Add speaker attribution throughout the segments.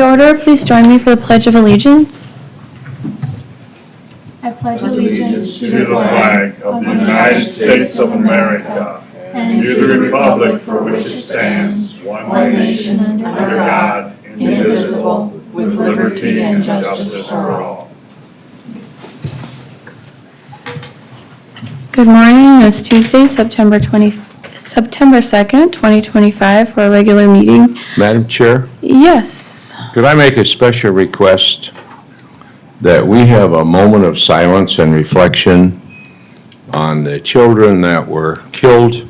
Speaker 1: Order, please join me for the Pledge of Allegiance. I pledge allegiance
Speaker 2: To the flag of the United States of America and to the republic for which it stands, one nation, under God, indivisible, with liberty and justice for all.
Speaker 1: Good morning. It's Tuesday, September 2nd, 2025, for a regular meeting.
Speaker 3: Madam Chair,
Speaker 1: Yes.
Speaker 3: could I make a special request that we have a moment of silence and reflection on the children that were killed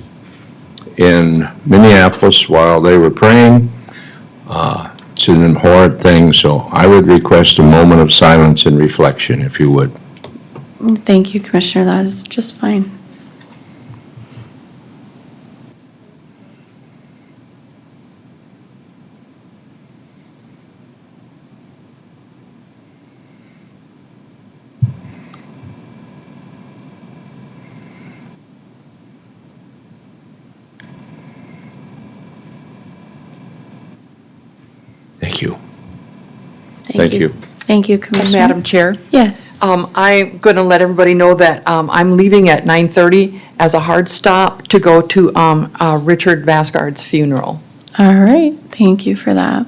Speaker 3: in Minneapolis while they were praying? It's an abhorrent thing, so I would request a moment of silence and reflection, if you would.
Speaker 1: Thank you, Commissioner. That is just fine.
Speaker 3: Thank you. Thank you.
Speaker 1: Thank you, Commissioner.
Speaker 4: Madam Chair,
Speaker 1: Yes.
Speaker 4: I'm going to let everybody know that I'm leaving at 9:30 as a hard stop to go to Richard Vasgard's funeral.
Speaker 1: All right. Thank you for that.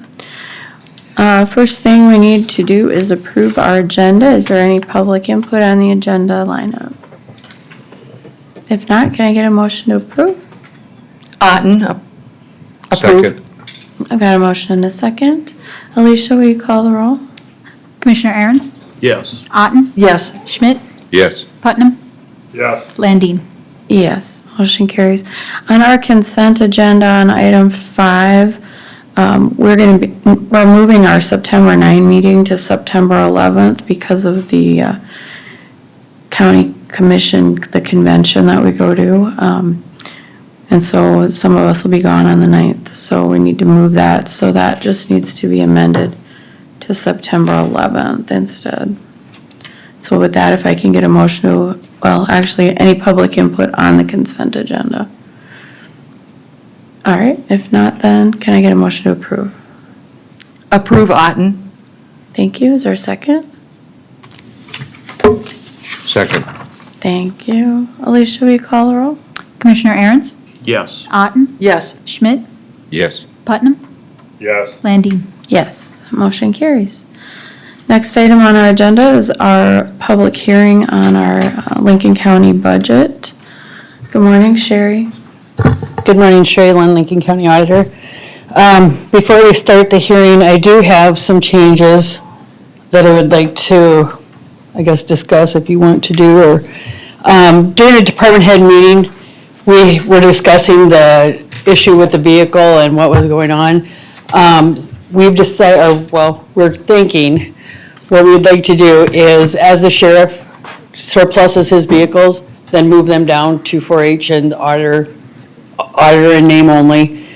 Speaker 1: First thing we need to do is approve our agenda. Is there any public input on the agenda lineup? If not, can I get a motion to approve?
Speaker 4: Otten, approve.
Speaker 3: Second.
Speaker 1: I've got a motion and a second. Alicia, will you call the roll?
Speaker 5: Commissioner Aaron's,
Speaker 2: Yes.
Speaker 5: Otten,
Speaker 4: Yes.
Speaker 5: Schmidt,
Speaker 3: Yes.
Speaker 5: Putnam,
Speaker 2: Yes.
Speaker 5: Landine.
Speaker 1: Yes, motion carries. On our consent agenda on item 5, we're moving our September 9 meeting to September 11th because of the county commission, the convention that we go to. And so some of us will be gone on the 9th, so we need to move that. So that just needs to be amended to September 11th instead. So with that, if I can get a motion to, well, actually, any public input on the consent agenda? All right, if not, then can I get a motion to approve?
Speaker 4: Approve Otten.
Speaker 1: Thank you. Is there a second?
Speaker 3: Second.
Speaker 1: Thank you. Alicia, will you call the roll?
Speaker 5: Commissioner Aaron's,
Speaker 2: Yes.
Speaker 5: Otten,
Speaker 4: Yes.
Speaker 5: Schmidt,
Speaker 3: Yes.
Speaker 5: Putnam,
Speaker 2: Yes.
Speaker 5: Landine.
Speaker 1: Yes, motion carries. Next item on our agenda is our public hearing on our Lincoln County budget. Good morning, Sherry.
Speaker 6: Good morning, Sherry Lynn, Lincoln County Auditor. Before we start the hearing, I do have some changes that I would like to, I guess, discuss if you want to do, or, during a department head meeting, we were discussing the issue with the vehicle and what was going on. We've decided, we're thinking, what we'd like to do is, as the sheriff surpluses his vehicles, then move them down to 4-H and auditor in name only.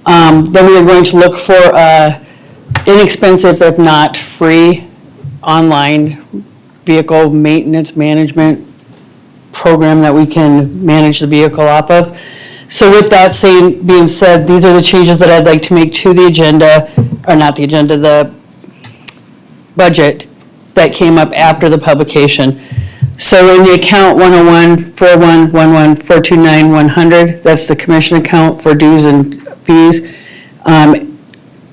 Speaker 6: Then we are going to look for a inexpensive, if not free, online vehicle maintenance management program that we can manage the vehicle off of. So with that being said, these are the changes that I'd like to make to the agenda, or not the agenda, the budget that came up after the publication. So in the account 101-4111-429-100, that's the commission account for dues and fees.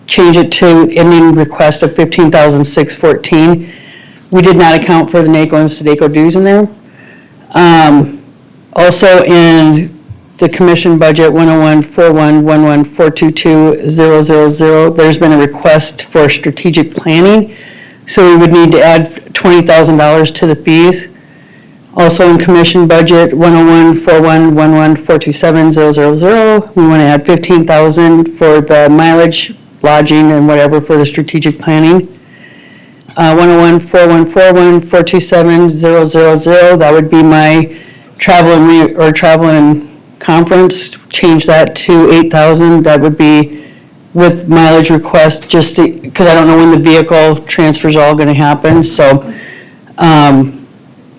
Speaker 6: Change it to ending request of $15,614. We did not account for the NACO and SEDECO dues in there. Also in the commission budget 101-4111-422-000, there's been a request for strategic planning. So we would need to add $20,000 to the fees. Also in commission budget 101-4111-427-000, we want to add $15,000 for the mileage, lodging, and whatever for the strategic planning. 101-4141-427-000, that would be my travel and conference. Change that to $8,000. That would be with mileage request, just because I don't know when the vehicle transfers all going to happen. So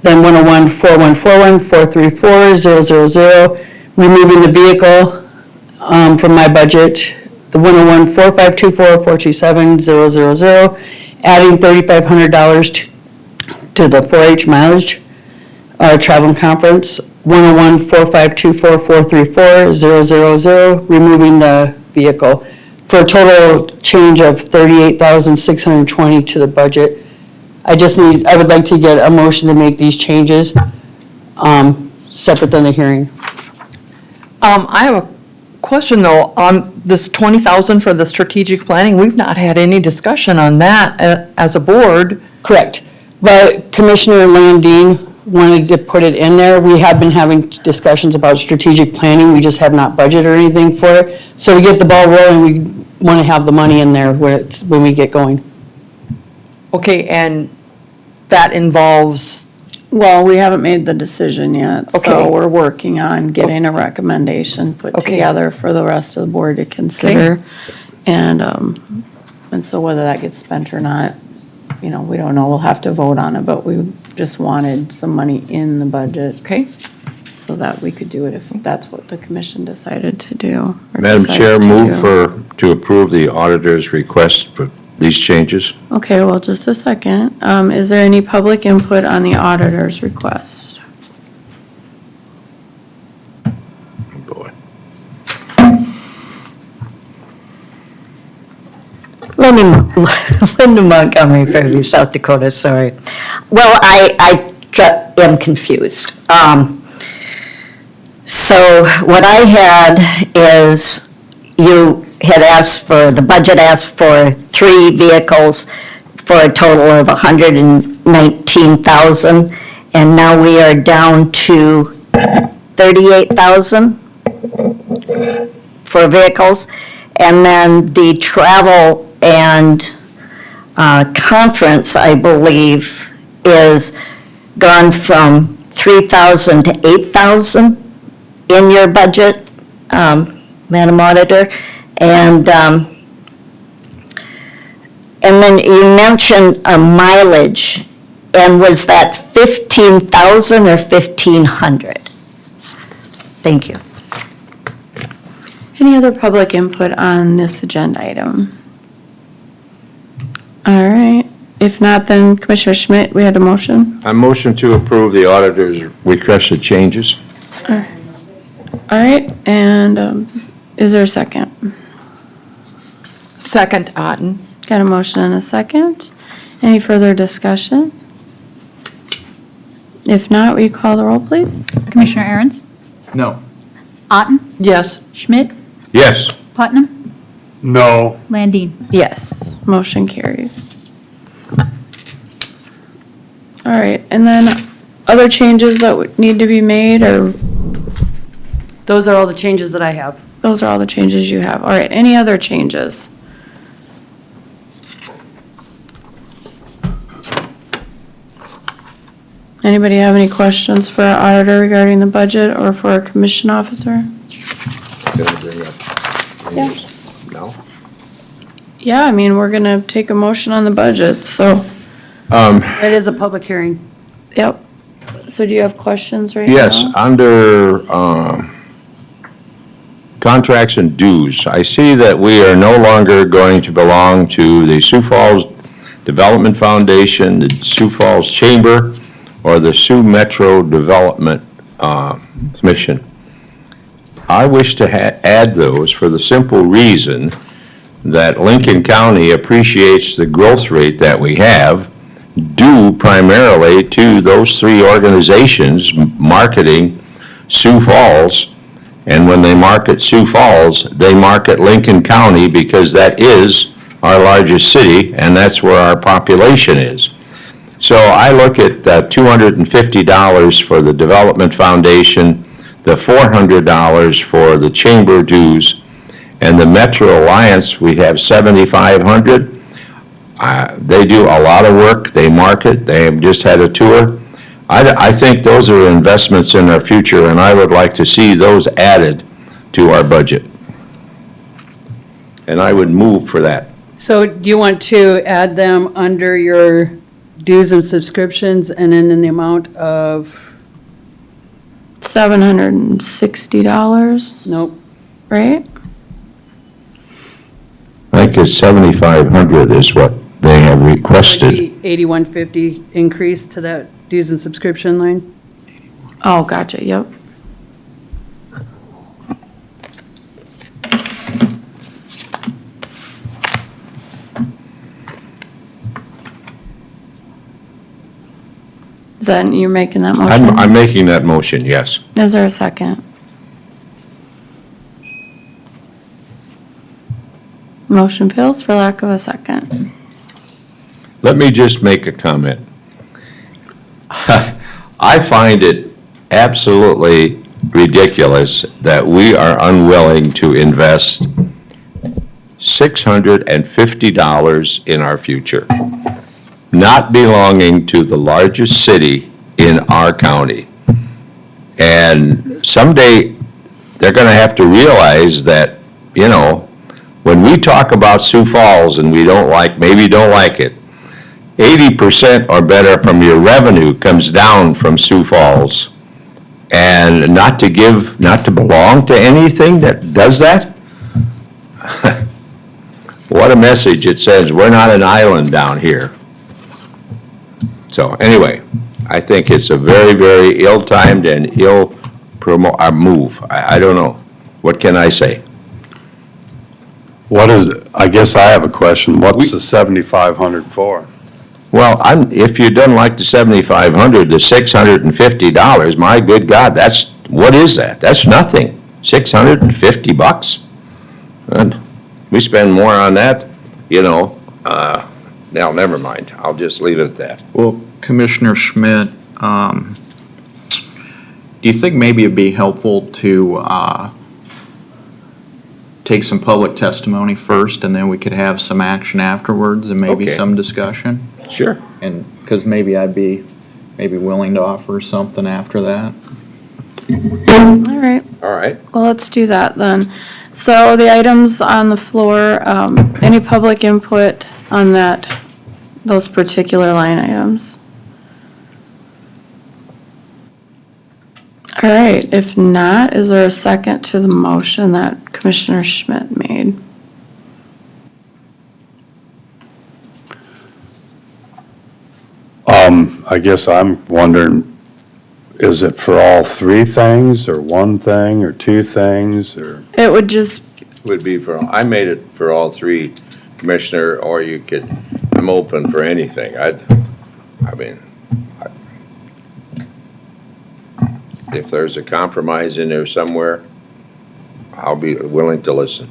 Speaker 6: then 101-4141-434-000, removing the vehicle from my budget, the the 101-4524-427-000, adding $3,500 to the 4-H mileage travel and conference, 101-4524-434-000, removing the vehicle, for a total change of $38,620 to the budget. I would like to get a motion to make these changes, separate than the hearing.
Speaker 4: I have a question though, on this 20,000 for the strategic planning, we've not had any discussion on that as a board.
Speaker 6: Correct. But Commissioner Landine wanted to put it in there. We have been having discussions about strategic planning. We just have not budgeted or anything for it. So we get the ball rolling, we want to have the money in there when we get going.
Speaker 4: Okay, and that involves,
Speaker 1: Well, we haven't made the decision yet,
Speaker 4: Okay.
Speaker 1: so we're working on getting a recommendation put
Speaker 4: Okay.
Speaker 1: together for the rest of the board to consider. And so whether that gets spent or not, we don't know, we'll have to vote on it, but we just wanted some money in the budget
Speaker 4: okay,
Speaker 1: so that we could do it if that's what the commission decided to do. or
Speaker 3: Madam Chair,
Speaker 1: decides to
Speaker 3: move
Speaker 1: do.
Speaker 3: to approve the auditor's request for these changes.
Speaker 1: Okay, well, just a second. Is there any public input on the auditor's request?
Speaker 3: Boy.
Speaker 7: Linda Montgomery, Fairview, South Dakota, sorry. Well, I am confused. So what I had is, you had asked for, the budget asked for 3 vehicles for a total of 119,000, and now we are down to 38,000 for vehicles. And then the travel and conference, I believe, is gone from 3,000 to 8,000 in your budget, Madam Auditor. And then you mentioned a mileage, and was that 15,000 or 1,500? Thank you.
Speaker 1: Any other public input on this agenda item? All right, if not, then Commissioner Schmidt, we had a motion.
Speaker 3: I motion to approve the auditor's requested changes.
Speaker 1: All right, and is there a second?
Speaker 4: second, Otten.
Speaker 1: Got a motion and a second. Any further discussion? If not, will you call the roll, please?
Speaker 5: Commissioner Aaron's,
Speaker 2: No.
Speaker 5: Otten,
Speaker 4: Yes,
Speaker 5: Schmidt,
Speaker 3: Yes.
Speaker 5: Putnam,
Speaker 2: No.
Speaker 5: Landine.
Speaker 1: Yes, motion carries. All right, and then other changes that would need to be made, or
Speaker 6: Those are all the changes that I have.
Speaker 1: those are all the changes you have? All right, any other changes? Anybody have any questions for our auditor regarding the budget or for our commission officer?
Speaker 3: Gonna bring up changes now?
Speaker 1: Yeah, I mean, we're gonna take a motion on the budget, so,
Speaker 6: It is a public hearing.
Speaker 1: yep. So do you have questions right now?
Speaker 3: Yes, under contracts and dues, I see that we are no longer going to belong to the Sioux Falls Development Foundation, the Sioux Falls Chamber, or the Sioux Metro Development Commission. I wish to add those for the simple reason that Lincoln County appreciates the growth rate that we have, due primarily to those 3 organizations marketing Sioux Falls. And when they market Sioux Falls, they market Lincoln County because that is our largest city and that's where our population is. So I look at $250 for the Development Foundation, the $400 for the chamber dues, and the Metro Alliance, we have $7,500. They do a lot of work, they market, they have just had a tour. I think those are investments in our future, and I would like to see those added to our budget. And I would move for that.
Speaker 6: So do you want to add them under your dues and subscriptions and then in the amount of,
Speaker 1: $760,
Speaker 6: nope,
Speaker 1: right?
Speaker 3: think it's 7,500 is what they have requested.
Speaker 6: The 8150 increase to that dues and subscription line?
Speaker 1: Oh, gotcha, yep. Is that, you're making that motion?
Speaker 3: I'm making that motion, yes.
Speaker 1: Is there a second? Motion fails for lack of a second.
Speaker 3: Let me just make a comment. I find it absolutely ridiculous that we are unwilling to invest $650 in our future, not belonging to the largest city in our county. And someday, they're gonna have to realize that, you know, when we talk about Sioux Falls and we maybe don't like it, 80% or better from your revenue comes down from Sioux Falls. And not to belong to anything that does that? What a message it sends. We're not an island down here. So anyway, I think it's a very, very ill-timed and move. I don't know. What can I say?
Speaker 2: What is, I guess I have a question. What's the 7,500 for?
Speaker 3: Well, if you don't like the 7,500, the $650, my good God, what is that? That's nothing. $650? And we spend more on that, now, never mind. I'll just leave it at that.
Speaker 8: Well, Commissioner Schmidt, do you think maybe it'd be helpful to take some public testimony first, and then we could have some action afterwards and maybe
Speaker 3: Okay.
Speaker 8: some discussion?
Speaker 3: Sure.
Speaker 8: And, because maybe I'd be willing to offer something after that.
Speaker 1: All right,
Speaker 3: All right.
Speaker 1: well, let's do that then. So the items on the floor, any public input on those particular line items? All right, if not, is there a second to the motion that Commissioner Schmidt made?
Speaker 2: I guess I'm wondering, is it for all three things, or one thing, or two things, or?
Speaker 1: It would just,
Speaker 3: Would be I made it for all three, Commissioner, or I'm open for anything. If there's a compromise in there somewhere, I'll be willing to listen.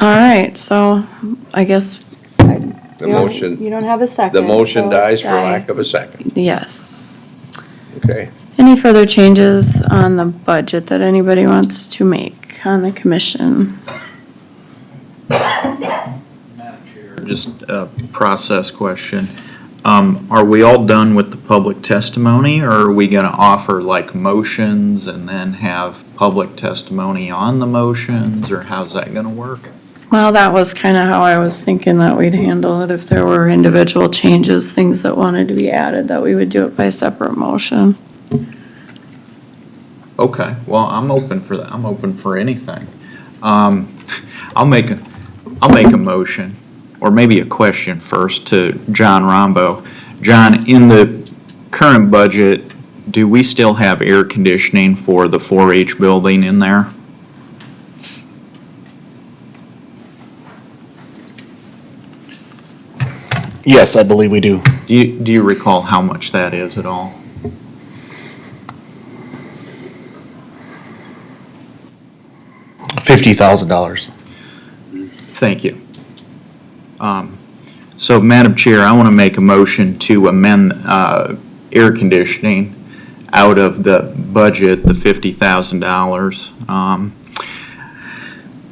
Speaker 1: all right, so I guess.
Speaker 3: The motion,
Speaker 1: You don't have a second.
Speaker 3: the motion
Speaker 1: so
Speaker 3: dies
Speaker 1: it's
Speaker 3: for
Speaker 1: die.
Speaker 3: lack of a second.
Speaker 1: Yes.
Speaker 3: Okay.
Speaker 1: Any further changes on the budget that anybody wants to make on the commission?
Speaker 8: Just a process question. Are we all done with the public testimony, or are we gonna offer like motions and then have public testimony on the motions, or how's that gonna work?
Speaker 1: Well, that was kind of how I was thinking that we'd handle it. If there were individual changes, things that wanted to be added, that we would do it by separate motion.
Speaker 8: Okay, well, I'm open for that. I'm open for anything. I'll make a motion, or maybe a question first to John Rombo. John, in the current budget, do we still have air conditioning for the 4-H building in there?
Speaker 9: Yes, I believe we do.
Speaker 8: Do you recall how much that is at all?
Speaker 9: $50,000.
Speaker 8: Thank you. So, Madam Chair, I want to make a motion to amend air conditioning out of the budget, the $50,000.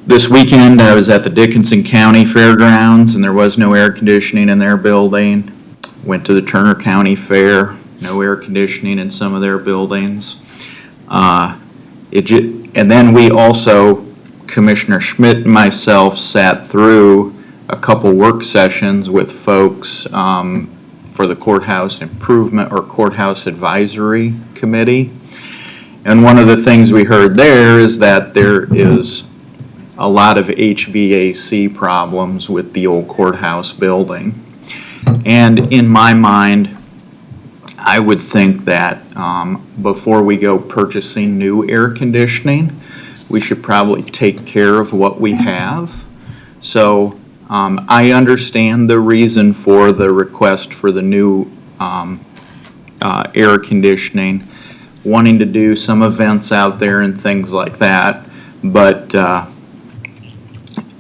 Speaker 8: This weekend, I was at the Dickinson County Fairgrounds, and there was no air conditioning in their building. Went to the Turner County Fair, no air conditioning in some of their buildings. And then we also, Commissioner Schmidt and myself, sat through a couple work sessions with folks for the courthouse improvement or courthouse advisory committee. And one of the things we heard there is that there is a lot of HVAC problems with the old courthouse building. And in my mind, I would think that before we go purchasing new air conditioning, we should probably take care of what we have. So I understand the reason for the request for the new air conditioning, wanting to do some events out there and things like that, but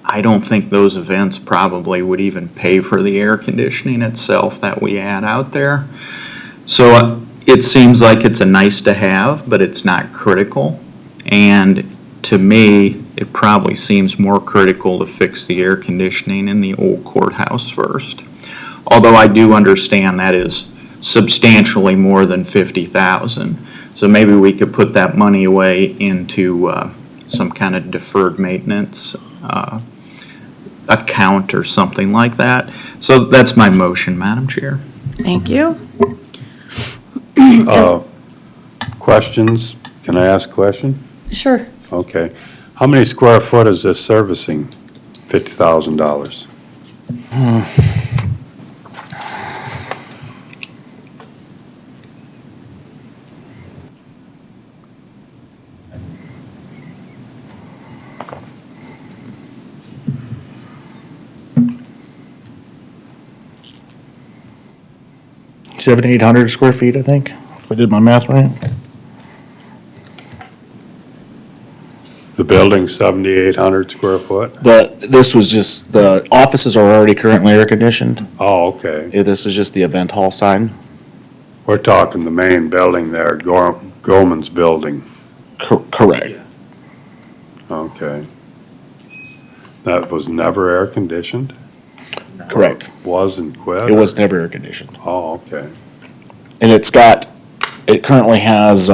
Speaker 8: I don't think those events probably would even pay for the air conditioning itself that we add out there. So it seems like it's a nice to have, but it's not critical. And to me, it probably seems more critical to fix the air conditioning in the old courthouse first. Although I do understand that is substantially more than $50,000. So maybe we could put that money away into some kind of deferred maintenance account or something like that. So that's my motion, Madam Chair.
Speaker 1: Thank you.
Speaker 2: Questions? Can I ask a question?
Speaker 1: Sure.
Speaker 2: Okay. How many square foot is this servicing? $50,000.
Speaker 9: Seven, 800 square feet, I think, if I did my math right.
Speaker 2: The building's 7,800 square foot?
Speaker 9: This was just, the offices are already currently air conditioned.
Speaker 2: Oh, okay.
Speaker 9: Yeah, this is just the event hall side.
Speaker 2: We're talking the main building there, Gorman's building.
Speaker 9: Correct.
Speaker 2: Okay. That was never air conditioned?
Speaker 9: Correct.
Speaker 2: Was and quit?
Speaker 9: It was never air conditioned.
Speaker 2: Oh, okay.
Speaker 9: And it currently has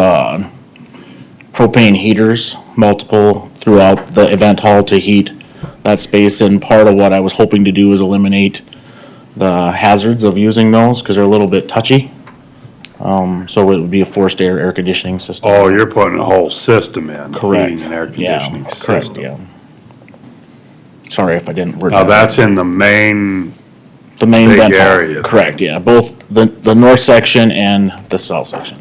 Speaker 9: propane heaters, multiple throughout the event hall to heat that space. And part of what I was hoping to do is eliminate the hazards of using those because they're a little bit touchy. So it would be a forced air conditioning system.
Speaker 2: Oh, you're putting a whole system in?
Speaker 9: Correct.
Speaker 2: Heating and air
Speaker 9: Yeah,
Speaker 2: conditioning
Speaker 9: correct,
Speaker 2: system?
Speaker 9: yeah. Sorry if I didn't word
Speaker 2: Now,
Speaker 9: that.
Speaker 2: that's in the main,
Speaker 9: The main
Speaker 2: big
Speaker 9: vent hall.
Speaker 2: area.
Speaker 9: Correct, yeah, both the north section and the south section.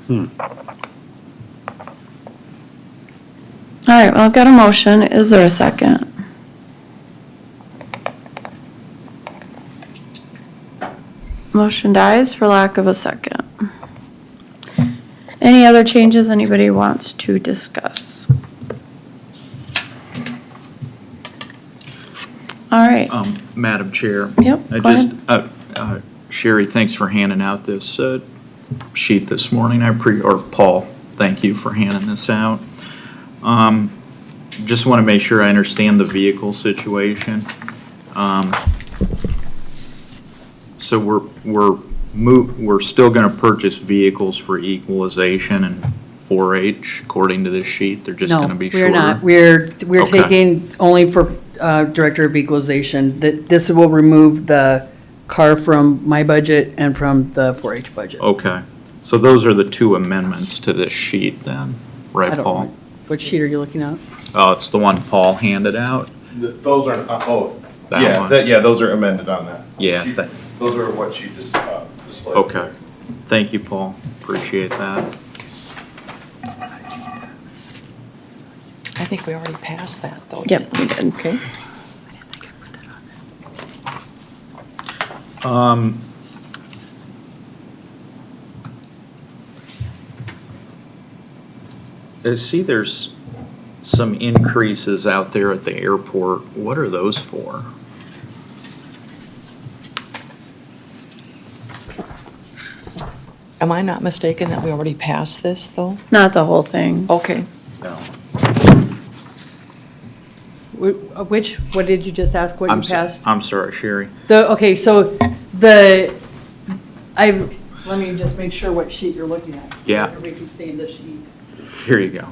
Speaker 1: All right, well, I've got a motion. Is there a second? Motion dies for lack of a second. Any other changes anybody wants to discuss? All right,
Speaker 8: Madam Chair.
Speaker 1: Yep,
Speaker 8: I
Speaker 1: go
Speaker 8: just, Sherry, thanks for handing out this sheet this morning. Or Paul, thank you for handing this out. Just want to make sure I understand the vehicle situation. So we're still going to purchase vehicles for equalization and 4-H according to this sheet? They're just going to be shorter?
Speaker 6: No, we're not. We're
Speaker 8: Okay.
Speaker 6: taking only for Director of Equalization. This will remove the car from my budget and from the 4-H budget.
Speaker 8: Okay. So those are the two amendments to this sheet then,
Speaker 6: I
Speaker 8: right,
Speaker 6: don't
Speaker 8: Paul?
Speaker 6: know. What sheet are you looking at?
Speaker 8: Oh, it's the one Paul handed out?
Speaker 10: Those are,
Speaker 8: That
Speaker 10: yeah,
Speaker 8: one?
Speaker 10: those are amended on that.
Speaker 8: Yeah,
Speaker 10: Those are what she just displayed.
Speaker 8: okay. Thank you, Paul. Appreciate that.
Speaker 4: I think we already passed that, though.
Speaker 1: yep, we did.
Speaker 4: Okay.
Speaker 8: I see there's some increases out there at the airport. What are those for?
Speaker 4: Am I not mistaken that we already passed this, though?
Speaker 1: Not the whole thing.
Speaker 4: Okay.
Speaker 8: No.
Speaker 6: What did you just ask, what you passed?
Speaker 8: I'm sorry, Sherry.
Speaker 6: Okay, so let me just make sure what sheet you're looking at.
Speaker 8: Yeah.
Speaker 6: Everybody keeps saying the sheet.
Speaker 8: Here you go.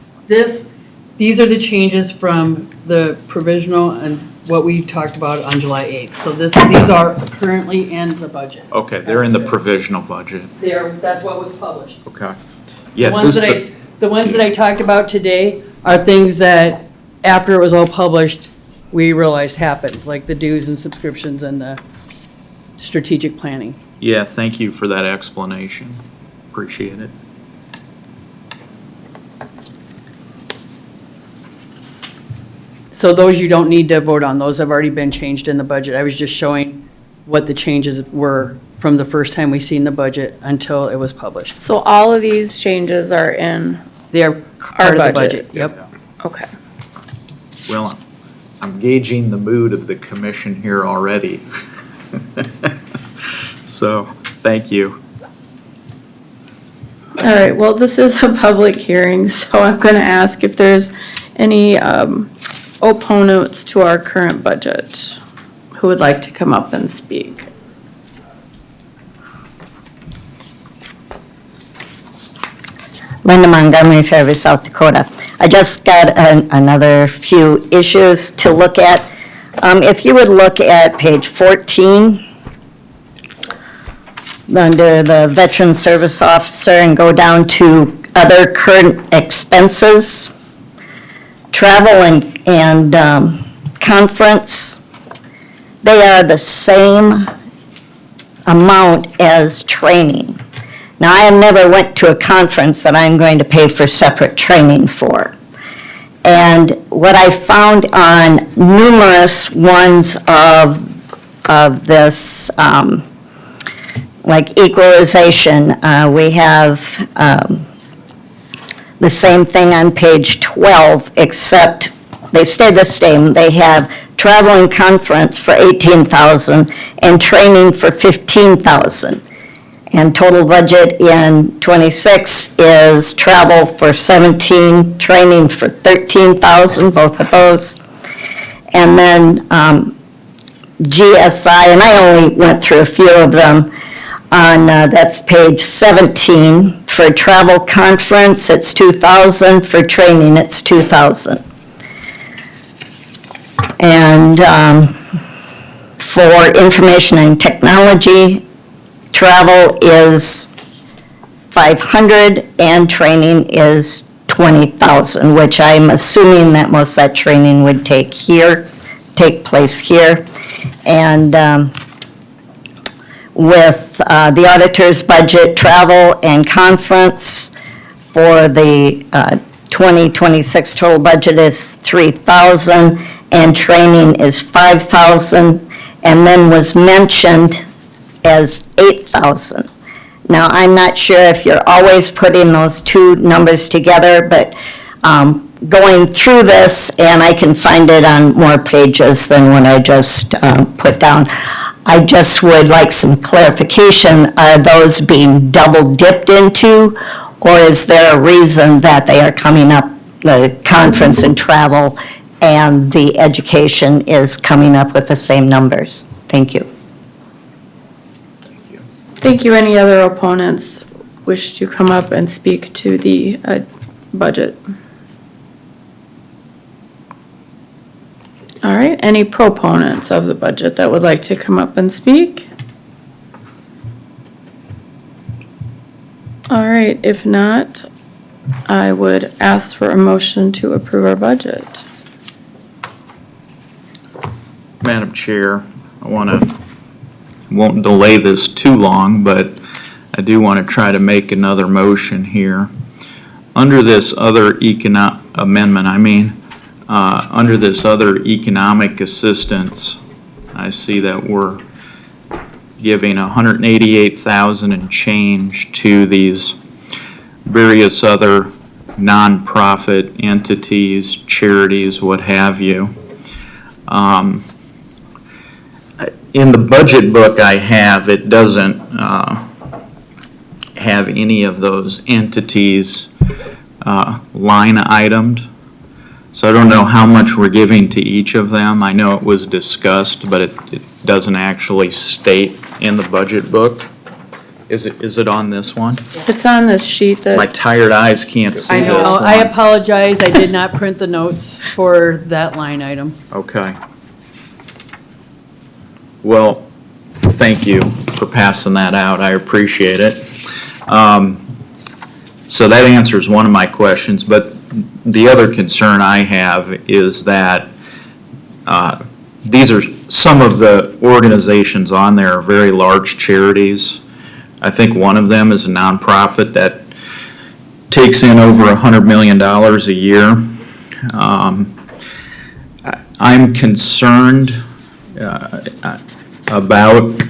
Speaker 6: These are the changes from the provisional and what we talked about on July 8th. So these are currently in the budget.
Speaker 8: Okay, they're in the provisional budget.
Speaker 6: That's what was published.
Speaker 8: Okay. Yeah,
Speaker 6: The ones that I talked about today are things that, after it was all published, we realized happened, like the dues and subscriptions and the strategic planning.
Speaker 8: Yeah, thank you for that explanation. Appreciate it.
Speaker 6: So those you don't need to vote on, those have already been changed in the budget. I was just showing what the changes were from the first time we seen the budget until it was published.
Speaker 1: So all of these changes are in,
Speaker 6: They are part of the budget, yep.
Speaker 1: okay.
Speaker 8: Well, I'm gauging the mood of the commission here already. So, thank you.
Speaker 1: All right, well, this is a public hearing, so I'm gonna ask if there's any opponents to our current budget who would like to come up and speak.
Speaker 7: Linda Montgomery, Fairview, South Dakota. I just got another few issues to look at. If you would look at page 14, under the Veteran Service Officer, and go down to other current expenses, travel and conference, they are the same amount as training. Now, I have never went to a conference that I'm going to pay for separate training for. And what I found on numerous ones of this, like equalization, we have the same thing on page 12, except they stay the same. They have travel and conference for $18,000 and training for $15,000. And total budget in '26 is travel for 17, training for 13,000, both of those. And then GSI, and I only went through a few of them, on, that's page 17. For travel conference, it's 2,000, for training, it's 2,000. And for information and technology, travel is 500 and training is 20,000, which I'm assuming that most of that training would take place here. And with the auditor's budget, travel and conference for the 2026 total budget is 3,000 and training is 5,000, and then was mentioned as 8,000. Now, I'm not sure if you're always putting those two numbers together, but going through this, and I can find it on more pages than what I just put down, I just would like some clarification. Are those being double dipped into, or is there a reason that they are coming up, the conference and travel and the education is coming up with the same numbers? Thank you.
Speaker 1: Thank you. Any other opponents wish to come up and speak to the budget? All right, any proponents of the budget that would like to come up and speak? All right, if not, I would ask for a motion to approve our budget.
Speaker 8: Madam Chair, won't delay this too long, but I do want to try to make another motion here. Under this other under this other economic assistance, I see that we're giving $188,000 and change to these various other nonprofit entities, charities, what have you. In the budget book I have, it doesn't have any of those entities line itemed. So I don't know how much we're giving to each of them. I know it was discussed, but it doesn't actually state in the budget book. Is it on this one?
Speaker 1: It's on this sheet
Speaker 8: My
Speaker 1: that,
Speaker 8: tired eyes can't see
Speaker 4: I
Speaker 8: this
Speaker 4: know.
Speaker 8: one.
Speaker 6: I apologize, I did not print the notes for that line item.
Speaker 8: Okay. Well, thank you for passing that out. I appreciate it. So that answers one of my questions, but the other concern I have is that these are, some of the organizations on there are very large charities. I think one of them is a nonprofit that takes in over $100 million a year. I'm concerned about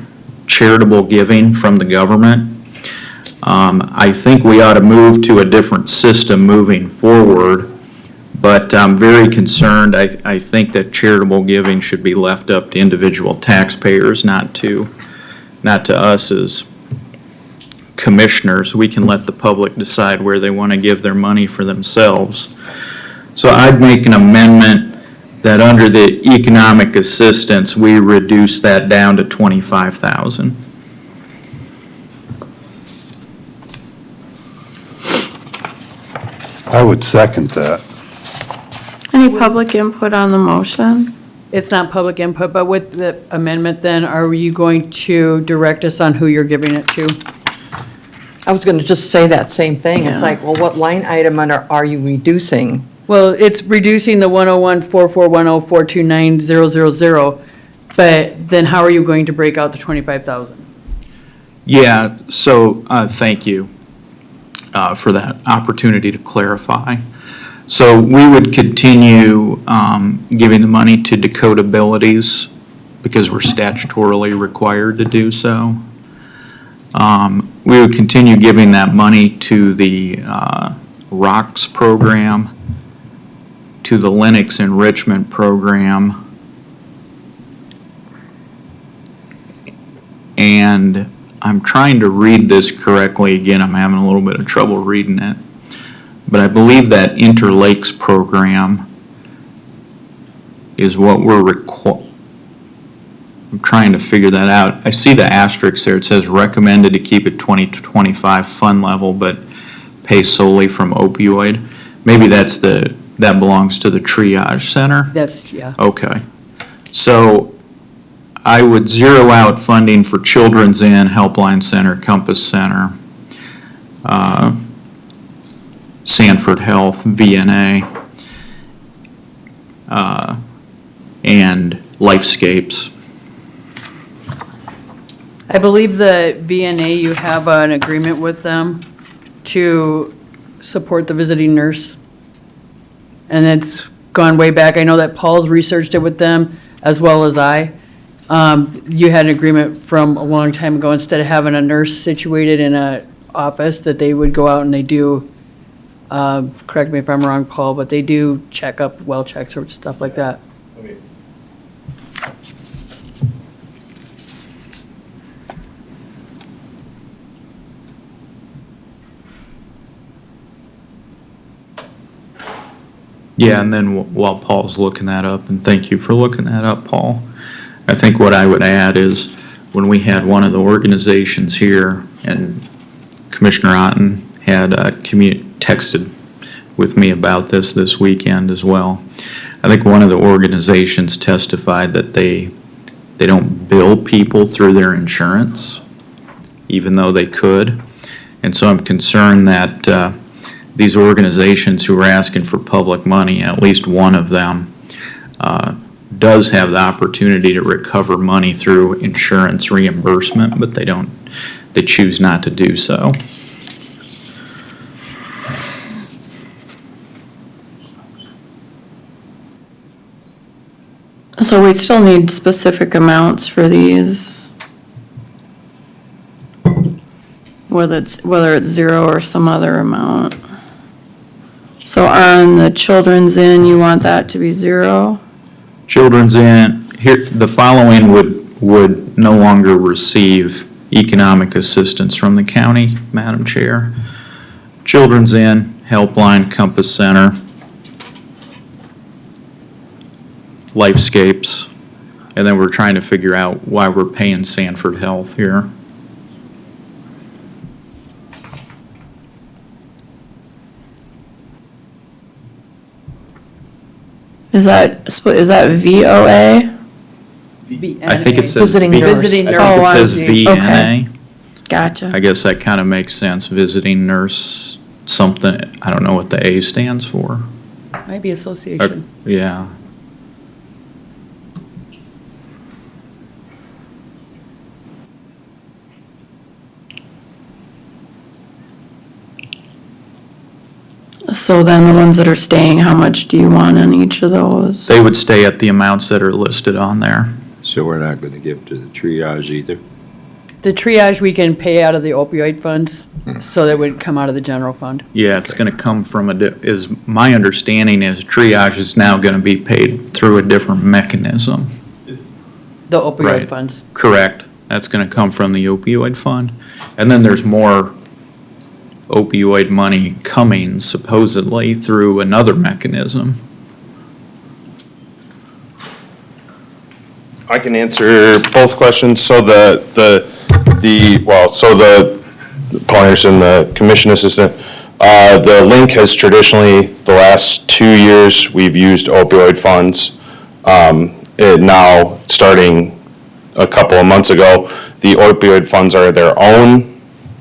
Speaker 8: charitable giving from the government. I think we ought to move to a different system moving forward, but I'm very concerned. I think that charitable giving should be left up to individual taxpayers, not to us as commissioners. We can let the public decide where they want to give their money for themselves. So I'd make an amendment that under the economic assistance, we reduce that down to $25,000.
Speaker 2: I would second that.
Speaker 1: any public input on the motion?
Speaker 6: It's not public input, but with the amendment then, are you going to direct us on who you're giving it to?
Speaker 4: I was gonna just say that same thing.
Speaker 1: Yeah.
Speaker 4: It's like, well, what line item are you reducing?
Speaker 6: Well, it's reducing the 101-4410-429-000, but then how are you going to break out the 25,000?
Speaker 8: Yeah, so thank you for that opportunity to clarify. So we would continue giving the money to Dakota Abilities because we're statutorily required to do so. We would continue giving that money to the ROCKS program, to the Linux Enrichment Program, and I'm trying to read this correctly. Again, I'm having a little bit of trouble reading it. But I believe that Interlakes program is what we're I'm trying to figure that out. I see the asterisk there. It says recommended to keep it 20 to 25 fund level, but pay solely from opioid. Maybe that belongs to the triage center?
Speaker 6: That's, yeah.
Speaker 8: Okay. So I would zero out funding for Children's Inn, Helpline Center, Compass Center, Sanford Health, VNA, and Lifescapes.
Speaker 6: I believe the VNA, you have an agreement with them to support the visiting nurse. And it's gone way back. I know that Paul's researched it with them as well as I. You had an agreement from a long time ago, instead of having a nurse situated in a office, that they would go out and they do, correct me if I'm wrong, Paul, but they do checkup, well checks or stuff like that.
Speaker 8: Yeah, and then while Paul's looking that up, and thank you for looking that up, Paul, I think what I would add is when we had one of the organizations here, and Commissioner Otten had texted with me about this weekend as well. I think one of the organizations testified that they don't bill people through their insurance, even though they could. And so I'm concerned that these organizations who are asking for public money, at least one of them, does have the opportunity to recover money through insurance reimbursement, but they choose not to do so.
Speaker 1: So we still need specific amounts for these, whether it's zero or some other amount. So on the Children's Inn, you want that to be zero?
Speaker 8: Children's Inn, here, the following would no longer receive economic assistance from the county, Madam Chair. Children's Inn, Helpline, Compass Center, Lifescapes, and then we're trying to figure out why we're paying Sanford Health here.
Speaker 1: Is that VOA?
Speaker 8: I think it says
Speaker 4: Visiting
Speaker 8: V.
Speaker 4: nurse.
Speaker 8: I think
Speaker 1: Oh,
Speaker 8: it
Speaker 1: I
Speaker 8: says
Speaker 1: see.
Speaker 8: VNA.
Speaker 1: Gotcha.
Speaker 8: I guess that kind of makes sense, visiting nurse, something, I don't know what the A stands for.
Speaker 6: Might be association.
Speaker 8: Yeah.
Speaker 1: So then the ones that are staying, how much do you want on each of those?
Speaker 8: They would stay at the amounts that are listed on there.
Speaker 3: So we're not gonna give to the triage either?
Speaker 6: The triage we can pay out of the opioid funds, so that would come out of the general fund.
Speaker 8: Yeah, it's gonna come from is, my understanding is triage is now gonna be paid through a different mechanism.
Speaker 6: The opioid
Speaker 8: Right.
Speaker 6: funds.
Speaker 8: Correct. That's gonna come from the opioid fund. And then there's more opioid money coming supposedly through another mechanism.
Speaker 10: I can answer both questions. So Paul Anderson, the commission assistant, the link has traditionally, the last 2 years, we've used opioid funds. Now, starting a couple of months ago, the opioid funds are their own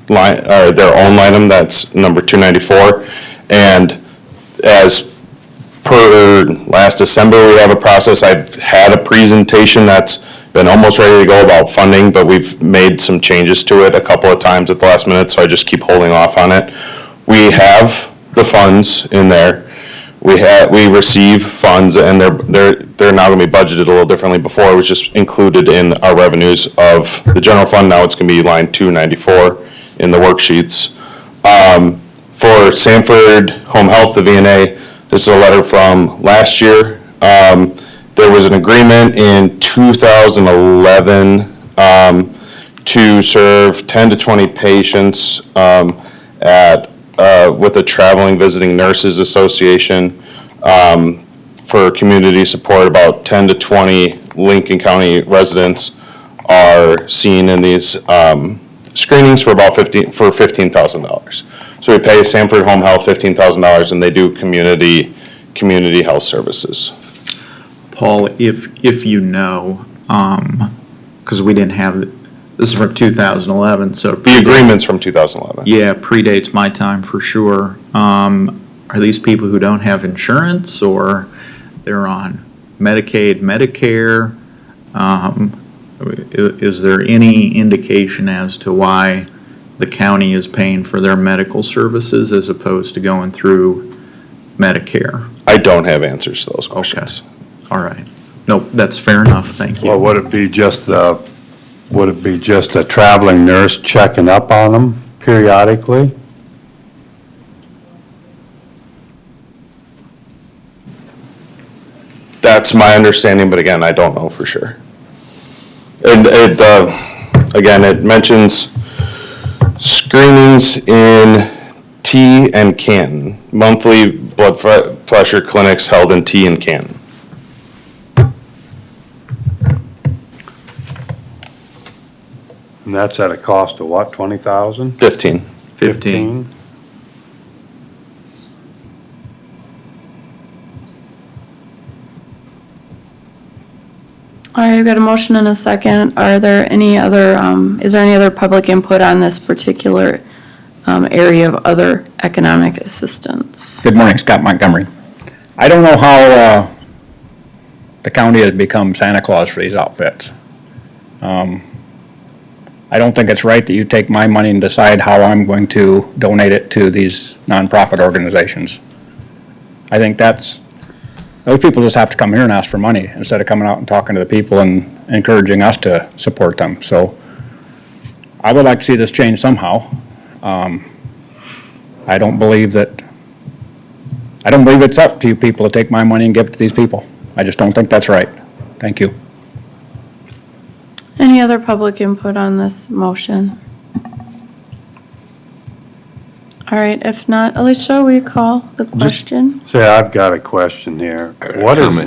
Speaker 10: line item, that's number 294. And as per last December, we have a process. I've had a presentation that's been almost ready to go about funding, but we've made some changes to it a couple of times at the last minute, so I just keep holding off on it. We have the funds in there. We receive funds, and they're now gonna be budgeted a little differently. Before, it was just included in our revenues of the general fund. Now it's gonna be line 294 in the worksheets. For Sanford Home Health, the VNA, this is a letter from last year. There was an agreement in 2011 to serve 10 to 20 patients with the Traveling Visiting Nurses Association for community support. About 10 to 20 Lincoln County residents are seen in these screenings for about $15,000. So we pay Sanford Home Health $15,000, and they do community health services.
Speaker 8: Paul, if you know, because we didn't have, this is from 2011, so.
Speaker 10: The agreement's from 2011.
Speaker 8: Yeah, predates my time for sure. Are these people who don't have insurance, or they're on Medicaid, Medicare? Is there any indication as to why the county is paying for their medical services as opposed to going through Medicare?
Speaker 10: I don't have answers to those questions.
Speaker 8: All right. Nope, that's fair enough, thank you.
Speaker 2: Well, would it be just a traveling nurse checking up on them periodically?
Speaker 10: That's my understanding, but again, I don't know for sure. And again, it mentions screenings in T and Canton, monthly blood pressure clinics held in T and Canton.
Speaker 2: And that's at a cost of what, 20,000?
Speaker 10: 15.
Speaker 8: 15.
Speaker 1: All right, I've got a motion and a second. Are there any other, is there any other public input on this particular area of other economic assistance?
Speaker 11: Good morning, Scott Montgomery. I don't know how the county has become Santa Claus for these outfits. I don't think it's right that you take my money and decide how I'm going to donate it to these nonprofit organizations. I think those people just have to come here and ask for money instead of coming out and talking to the people and encouraging us to support them. So I would like to see this change somehow. I don't believe it's up to you people to take my money and give it to these people. I just don't think that's right. Thank you.
Speaker 1: Any other public input on this motion? All right, if not, Alicia, will you call the question?
Speaker 2: Say, I've got a question here. What is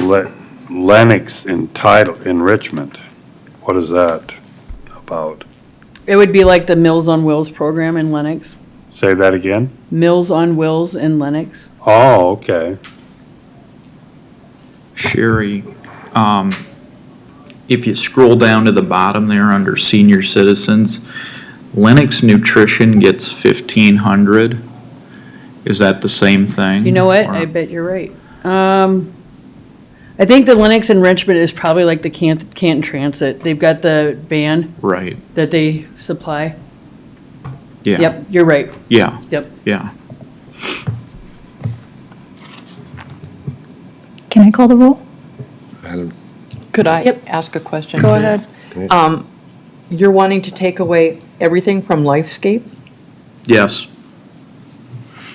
Speaker 2: Lennox Enrichment? What is that about?
Speaker 6: It would be like the Meals on Wheels program in Lennox.
Speaker 2: Say that again?
Speaker 6: Meals on Wheels in Lennox.
Speaker 2: Oh, okay.
Speaker 8: Sherry, if you scroll down to the bottom there under senior citizens, Lennox Nutrition gets 1,500. Is that the same thing?
Speaker 6: You know what?
Speaker 8: Or-
Speaker 6: I bet you're right. I think the Lennox Enrichment is probably like the Canton Transit. They've got the van
Speaker 8: Right,
Speaker 6: that they supply.
Speaker 8: yeah.
Speaker 6: Yep, you're right.
Speaker 8: Yeah,
Speaker 6: Yep.
Speaker 8: yeah.
Speaker 5: Can I call the roll?
Speaker 4: Could I
Speaker 6: Yep.
Speaker 4: ask a question?
Speaker 6: Go ahead.
Speaker 4: You're wanting to take away everything from Lifescape?
Speaker 8: Yes.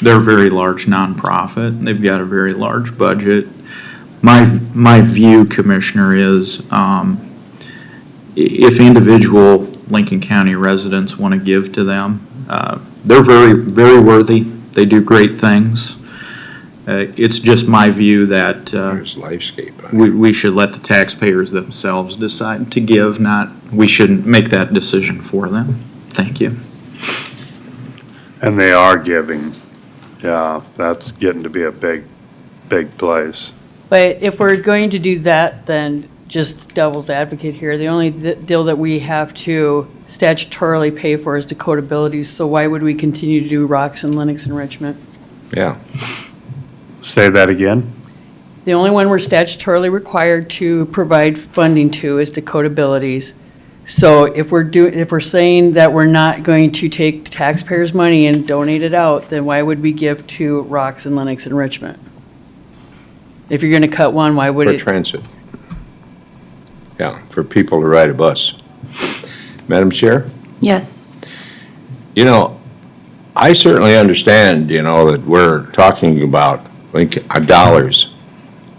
Speaker 8: They're a very large nonprofit. They've got a very large budget. My view, Commissioner, is if individual Lincoln County residents want to give to them, they're very, very worthy. They do great things. It's just my view that
Speaker 3: There's Lifescape.
Speaker 8: we should let the taxpayers themselves decide to give, we shouldn't make that decision for them. Thank you.
Speaker 2: And they are giving. Yeah, that's getting to be a big, big place.
Speaker 6: But if we're going to do that, then just devil's advocate here, the only deal that we have to statutorily pay for is Dakota Abilities, so why would we continue to do Rocks and Lennox Enrichment?
Speaker 3: Yeah.
Speaker 2: Say that again?
Speaker 6: The only one we're statutorily required to provide funding to is Dakota Abilities. So if we're saying that we're not going to take taxpayers' money and donate it out, then why would we give to Rocks and Lennox Enrichment? If you're gonna cut one, why would
Speaker 3: For
Speaker 6: it?
Speaker 3: transit. Yeah, for people to ride a bus. Madam Chair?
Speaker 1: Yes.
Speaker 3: You know, I certainly understand, that we're talking about dollars,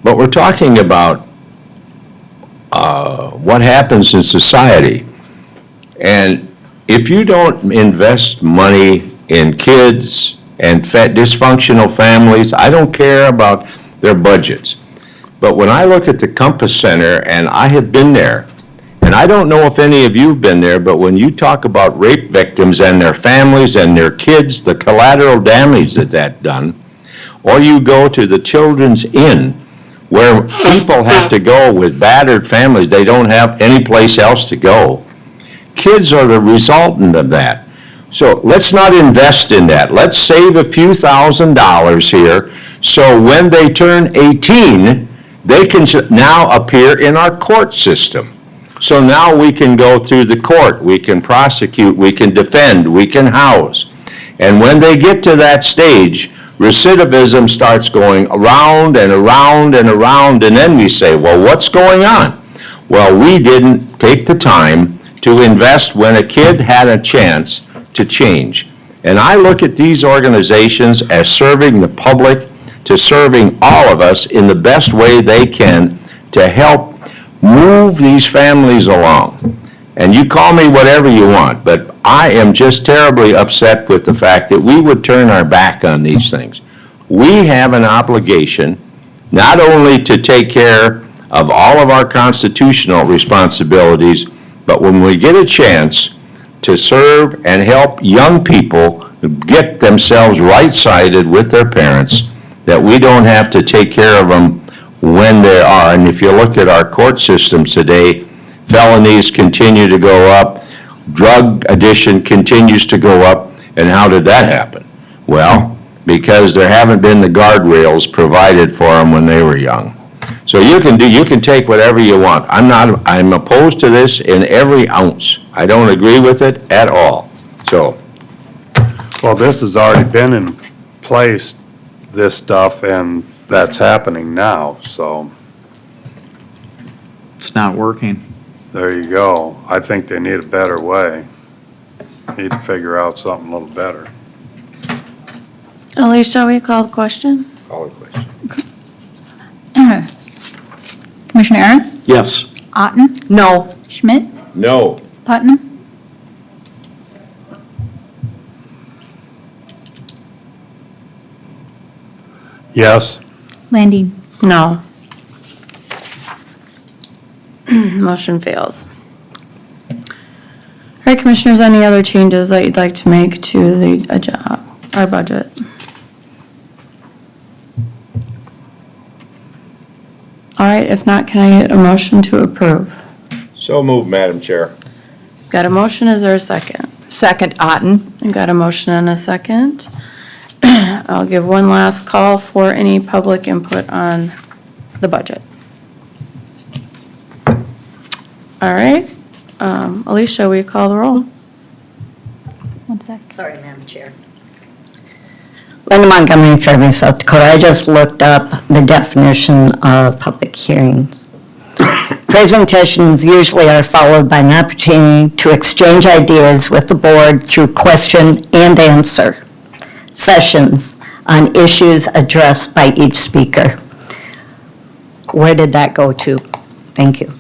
Speaker 3: but we're talking about what happens in society. And if you don't invest money in kids and dysfunctional families, I don't care about their budgets. But when I look at the Compass Center, and I have been there, and I don't know if any of you have been there, but when you talk about rape victims and their families and their kids, the collateral damage that done, or you go to the Children's Inn, where people have to go with battered families, they don't have any place else to go. Kids are the resultant of that. So let's not invest in that. Let's save a few $1,000s here, so when they turn 18, they can now appear in our court system. So now we can go through the court, we can prosecute, we can defend, we can house. And when they get to that stage, recidivism starts going around and around and around, and then we say, well, what's going on? Well, we didn't take the time to invest when a kid had a chance to change. And I look at these organizations as serving the public, to serving all of us in the best way they can to help move these families along. And you call me whatever you want, but I am just terribly upset with the fact that we would turn our back on these things. We have an obligation not only to take care of all of our constitutional responsibilities, but when we get a chance to serve and help young people get themselves right-sided with their parents, that we don't have to take care of them when they are. And if you look at our court systems today, felonies continue to go up, drug addiction continues to go up, and how did that happen? Well, because there haven't been the guardrails provided for them when they were young. So you can take whatever you want. I'm opposed to this in every ounce. I don't agree with it at all. So,
Speaker 2: Well, this has already been in place, this stuff, and that's happening now, so
Speaker 8: It's not working.
Speaker 2: there you go. I think they need a better way. Need to figure out something a little better.
Speaker 1: Alicia, we call the question?
Speaker 3: call it quits.
Speaker 5: Commissioner Aaron's,
Speaker 8: Yes.
Speaker 5: Otten,
Speaker 4: No.
Speaker 5: Schmidt,
Speaker 3: No.
Speaker 5: Putnam,
Speaker 2: Yes?
Speaker 5: Landine.
Speaker 1: No. Motion fails. All right, Commissioners, any other changes that you'd like to make to the, our budget? All right, if not, can I get a motion to approve?
Speaker 3: So moved, Madam Chair.
Speaker 1: Got a motion, is there a second?
Speaker 4: Second, Otten.
Speaker 1: I got a motion and a second. I'll give one last call for any public input on the budget. All right, Alicia, will you call the roll?
Speaker 5: 1 sec.
Speaker 7: Sorry, Madam Chair. Linda Montgomery, Fairview, South Dakota. I just looked up the definition of public hearings. Presentations usually are followed by an opportunity to exchange ideas with the board through question and answer sessions on issues addressed by each speaker. Where did that go to? Thank you.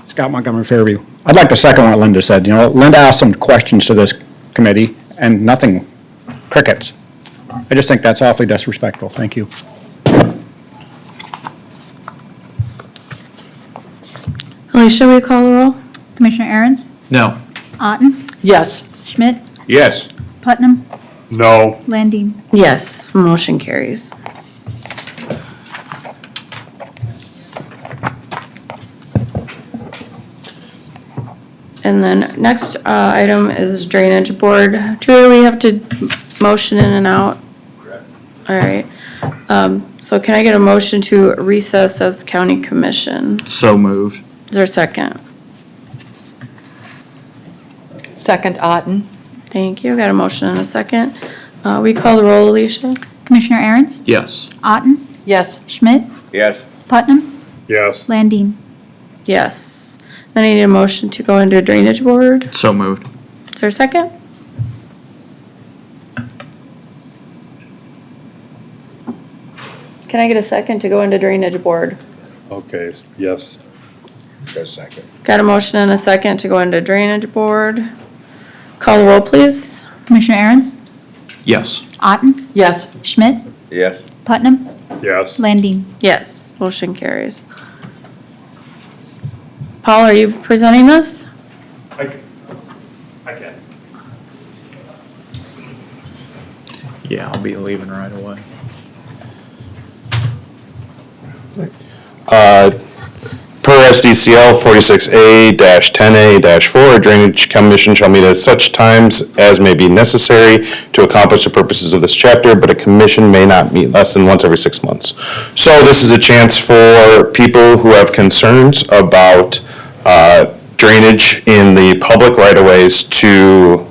Speaker 11: Scott Montgomery Fairview. I'd like to second what Linda said. You know, Linda asked some questions to this committee and nothing, crickets. I just think that's awfully disrespectful. Thank you.
Speaker 1: Alicia, will you call the roll?
Speaker 5: Commissioner Aaron's,
Speaker 8: No.
Speaker 5: Otten,
Speaker 4: Yes.
Speaker 5: Schmidt,
Speaker 3: Yes.
Speaker 5: Putnam,
Speaker 2: No.
Speaker 5: Landine.
Speaker 1: Yes, motion carries. And then next item is drainage board. Julie, we have to motion in and out? All right. So can I get a motion to recess as county commission?
Speaker 8: So moved.
Speaker 1: Is there a second?
Speaker 4: Second, Otten.
Speaker 1: Thank you. Got a motion and a second. We call the roll, Alicia?
Speaker 5: Commissioner Aaron's,
Speaker 8: Yes.
Speaker 5: Otten,
Speaker 4: Yes.
Speaker 5: Schmidt,
Speaker 3: Yes.
Speaker 5: Putnam,
Speaker 2: Yes.
Speaker 5: Landine.
Speaker 1: Yes. Then I need a motion to go into drainage board.
Speaker 8: So moved.
Speaker 1: Is there a second? Can I get a second to go into drainage board?
Speaker 2: Okay, yes.
Speaker 3: Got a second.
Speaker 1: Got a motion and a second to go into drainage board. Call the roll, please.
Speaker 5: Commissioner Aaron's,
Speaker 8: Yes.
Speaker 5: Otten,
Speaker 4: Yes.
Speaker 5: Schmidt,
Speaker 3: Yes.
Speaker 5: Putnam,
Speaker 2: Yes.
Speaker 5: Landine.
Speaker 1: Yes, motion carries. Paul, are you presenting this?
Speaker 2: I can.
Speaker 8: Yeah, I'll be leaving right away.
Speaker 10: Per SDCL 46A-10A-4, Drainage Commission shall meet at such times as may be necessary to accomplish the purposes of this chapter, but a commission may not meet less than once every 6 months. So this is a chance for people who have concerns about drainage in the public right-of-ways to,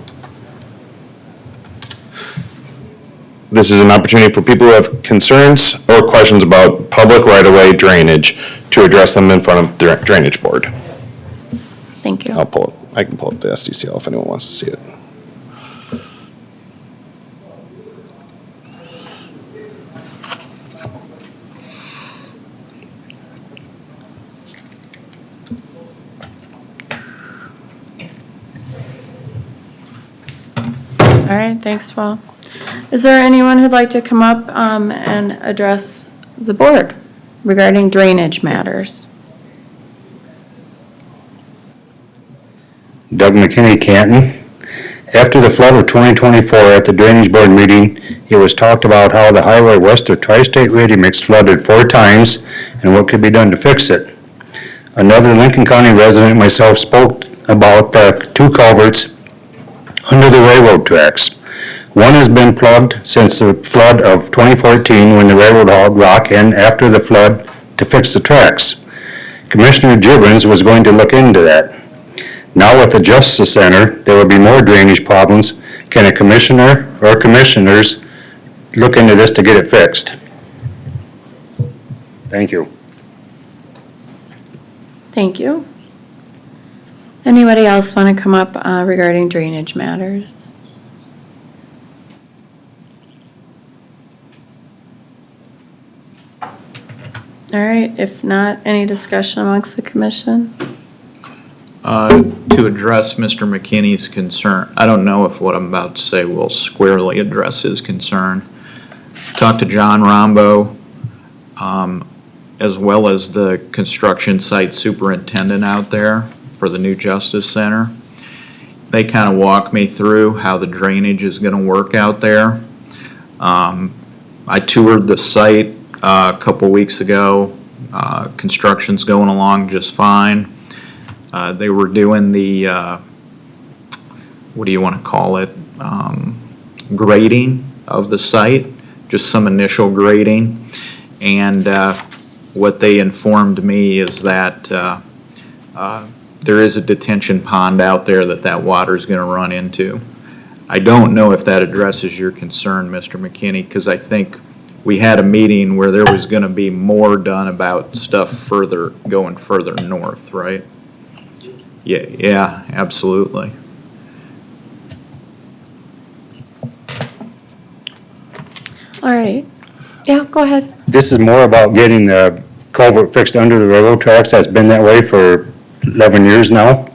Speaker 10: this is an opportunity for people who have concerns or questions about public right-of-way drainage to address them in front of the Drainage Board.
Speaker 1: Thank you.
Speaker 10: I can pull up the SDCL if anyone wants to see it.
Speaker 1: All right, thanks, Paul. Is there anyone who'd like to come up and address the board regarding drainage matters?
Speaker 11: Doug McKinney, Canton. After the flood of 2024 at the Drainage Board meeting, it was talked about how the highway west of Tri-State Ready Mix flooded 4 times and what could be done to fix it. Another Lincoln County resident and myself spoke about the 2 culverts under the railroad tracks. One has been plugged since the flood of 2014 when the railroad hauled rock in after the flood to fix the tracks. Commissioner Gibbons was going to look into that. Now with the Justice Center, there will be more drainage problems. Can a commissioner or commissioners look into this to get it fixed? Thank you.
Speaker 1: Thank you. Anybody else want to come up regarding drainage matters? All right, if not, any discussion amongst the commission?
Speaker 8: To address Mr. McKinney's concern, I don't know if what I'm about to say will squarely address his concern. Talked to John Rombo, as well as the construction site superintendent out there for the new Justice Center. they kind of walk me through how the drainage is going to work out there. I toured the site a couple weeks ago. Construction's going along just fine. They were doing the, what do you want to call it? Grading of the site, just some initial grading. And what they informed me is that there is a detention pond out there that water's going to run into. I don't know if that addresses your concern, Mr. McKinney, because I think we had a meeting where there was going to be more done about stuff going further north, right? Yeah, absolutely.
Speaker 1: All right. Yeah, go ahead.
Speaker 11: This is more about getting the culvert fixed under the railroad tracks. That's been that way for 11 years now.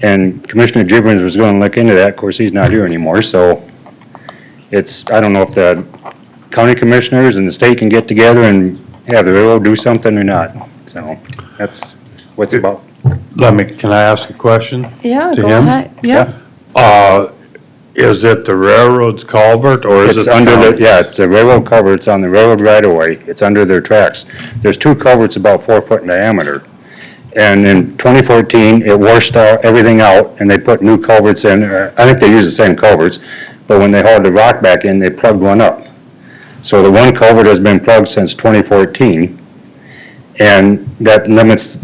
Speaker 11: And Commissioner Gibbons was going to look into that. Of course, he's not here anymore, so I don't know if the county commissioners and the state can get together and have the railroad do something or not. So that's what it's about.
Speaker 2: Can I ask a question?
Speaker 1: Yeah,
Speaker 2: To
Speaker 1: go
Speaker 2: him?
Speaker 1: ahead. Yeah.
Speaker 2: Is it the railroad's culvert or is
Speaker 11: It's
Speaker 2: it the
Speaker 11: under
Speaker 2: county's?
Speaker 11: it's the railroad culvert. It's on the railroad right of way. It's under their tracks. There's two culverts about 4 foot in diameter. And in 2014, it washed everything out and they put new culverts in. I think they use the same culverts, but when they hauled the rock back in, they plugged one up. So the one culvert has been plugged since 2014. And that limits,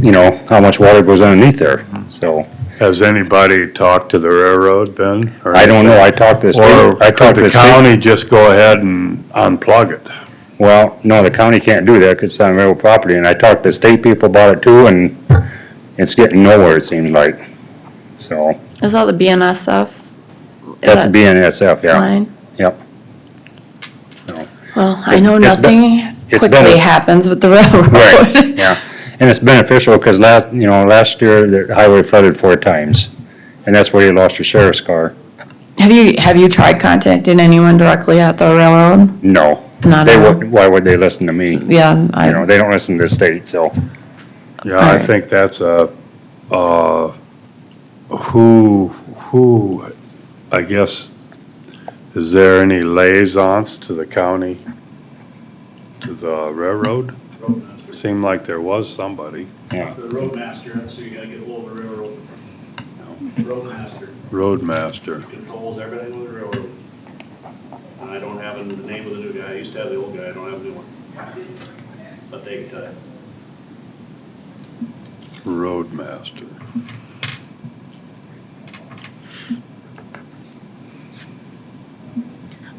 Speaker 11: how much water goes underneath there, so.
Speaker 2: Has anybody talked to the railroad then? or
Speaker 11: I don't know, I talked to the state.
Speaker 2: Or
Speaker 11: I
Speaker 2: could
Speaker 11: talked to
Speaker 2: the
Speaker 11: state.
Speaker 2: county just go ahead and unplug it?
Speaker 11: Well, no, the county can't do that because it's on railroad property, and I talked to the state people about it too, and it's getting nowhere, it seems like, so.
Speaker 1: Is that the BNSF? Is
Speaker 11: That's
Speaker 1: that
Speaker 11: BNSF, yeah,
Speaker 1: line?
Speaker 11: yep.
Speaker 1: Well, I know
Speaker 11: It's been-
Speaker 1: nothing
Speaker 11: it's been
Speaker 1: quickly
Speaker 11: a-
Speaker 1: happens with the railroad.
Speaker 11: Right, yeah, and it's beneficial because last year, the highway flooded 4 times, and that's where you lost your sheriff's car.
Speaker 1: Have you tried contacting anyone directly at the railroad?
Speaker 11: No.
Speaker 1: Not
Speaker 11: They
Speaker 1: at all?
Speaker 11: would, why would they listen to me?
Speaker 1: Yeah,
Speaker 11: They don't listen to the state, so.
Speaker 2: Yeah, I
Speaker 1: Alright.
Speaker 2: think that's who, I guess, is there any liaisons to the county, to the railroad? Seemed like there was somebody.
Speaker 11: Yeah.
Speaker 12: The roadmaster, that's who you gotta get hold of the railroad. Roadmaster
Speaker 2: Roadmaster.
Speaker 12: controls everything with the railroad. And I don't have the name of the new guy, I used to have the old guy, I don't have the new one. But they can tell you.
Speaker 2: Roadmaster.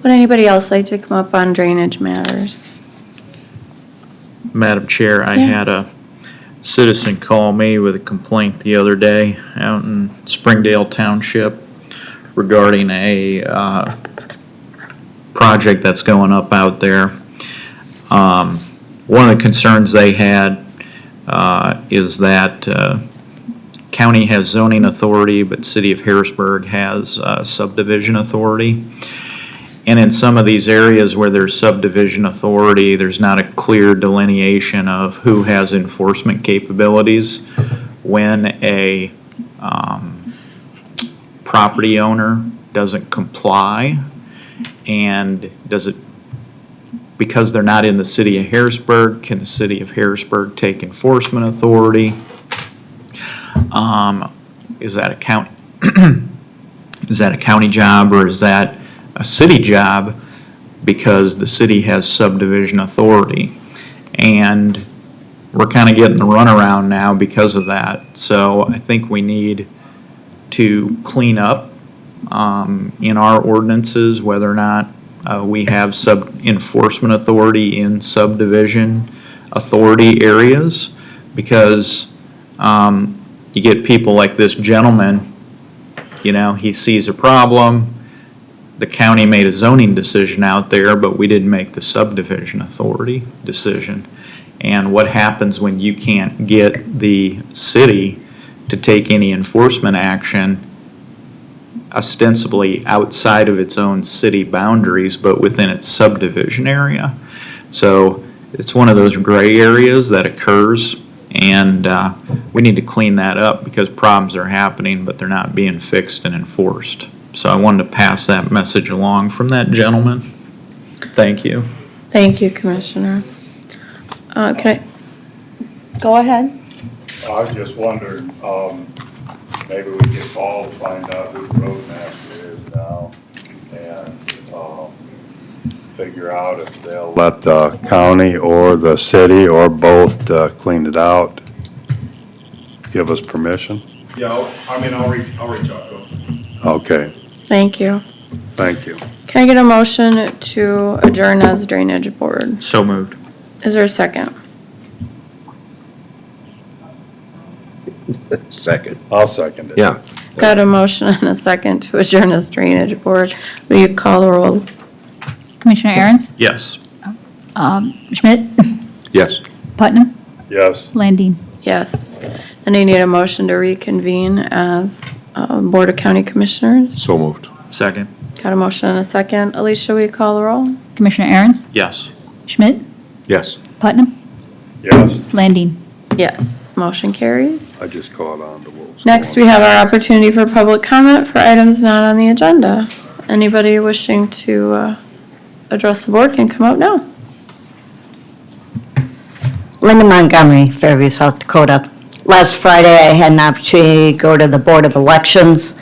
Speaker 1: Would anybody else like to come up on drainage matters?
Speaker 8: Madam Chair, I
Speaker 1: Yeah.
Speaker 8: had a citizen call me with a complaint the other day out in Springdale Township regarding a project that's going up out there. One of the concerns they had is that county has zoning authority, but city of Harrisburg has subdivision authority. And in some of these areas where there's subdivision authority, there's not a clear delineation of who has enforcement capabilities. When a property owner doesn't comply, and because they're not in the city of Harrisburg, can the city of Harrisburg take enforcement authority? Is that a county, is that a county job, or is that a city job because the city has subdivision authority? And we're kind of getting the runaround now because of that. So I think we need to clean up in our ordinances whether or not we have enforcement authority in subdivision authority areas, because you get people like this gentleman, he sees a problem. The county made a zoning decision out there, but we didn't make the subdivision authority decision. And what happens when you can't get the city to take any enforcement action ostensibly outside of its own city boundaries, but within its subdivision area? So it's one of those gray areas that occurs And we need to clean that up because problems are happening, but they're not being fixed and enforced. So I wanted to pass that message along from that gentleman. Thank you.
Speaker 1: Thank you, Commissioner. Can I, go ahead.
Speaker 2: I just wondered, maybe we could call to find out who the roadmaster is now and, figure out if they'll let the county or the city or both clean it out. Give us permission?
Speaker 12: Yeah, I'll reach out to him.
Speaker 2: Okay,
Speaker 1: Thank you.
Speaker 2: thank you.
Speaker 1: Can I get a motion to adjourn as Drainage Board?
Speaker 8: So moved.
Speaker 1: Is there a second?
Speaker 3: Second.
Speaker 2: I'll second it.
Speaker 3: Yeah.
Speaker 1: Got a motion and a second to adjourn as Drainage Board. Will you call the roll?
Speaker 5: Commissioner Aaron's,
Speaker 8: Yes.
Speaker 5: Schmidt,
Speaker 3: Yes.
Speaker 5: Putnam,
Speaker 2: Yes.
Speaker 5: Landine.
Speaker 1: Yes. And I need a motion to reconvene as Board of County Commissioners.
Speaker 3: So moved.
Speaker 8: Second.
Speaker 1: Got a motion and a second. Alicia, will you call the roll?
Speaker 5: Commissioner Aaron's,
Speaker 8: Yes.
Speaker 5: Schmidt,
Speaker 3: Yes.
Speaker 5: Putnam,
Speaker 2: Yes,
Speaker 5: Landine.
Speaker 1: Yes, motion carries.
Speaker 2: I just caught on to what was
Speaker 1: Next,
Speaker 2: going
Speaker 1: we
Speaker 2: on.
Speaker 1: have our opportunity for public comment for items not on the agenda. Anybody wishing to address the board can come up now.
Speaker 7: Linda Montgomery, Fairview, South Dakota. Last Friday, I had an opportunity to go to the Board of Elections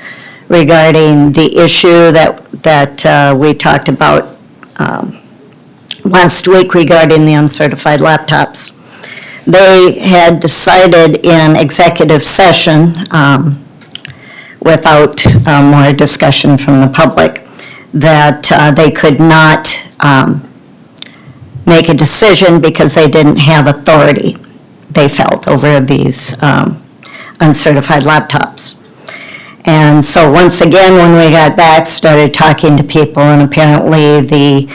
Speaker 7: regarding the issue that we talked about last week regarding the uncertified laptops. They had decided in executive session, without more discussion from the public, that they could not make a decision because they didn't have authority, they felt, over these uncertified laptops. And so once again, when we got back, started talking to people, and apparently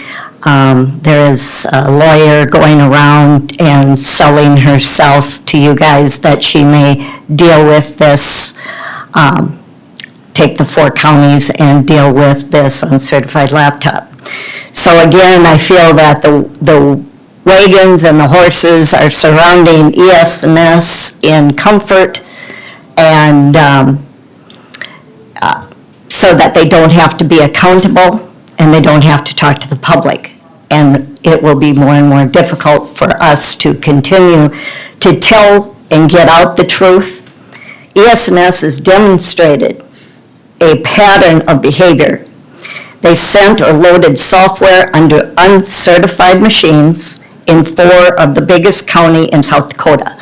Speaker 7: there is a lawyer going around and selling herself to you guys that she may deal with this, take the 4 counties and deal with this uncertified laptop. So again, I feel that the wagons and the horses are surrounding ES&S in comfort, and so that they don't have to be accountable and they don't have to talk to the public. And it will be more and more difficult for us to continue to tell and get out the truth. ES&S has demonstrated a pattern of behavior. They sent or loaded software under uncertified machines in 4 of the biggest county in South Dakota.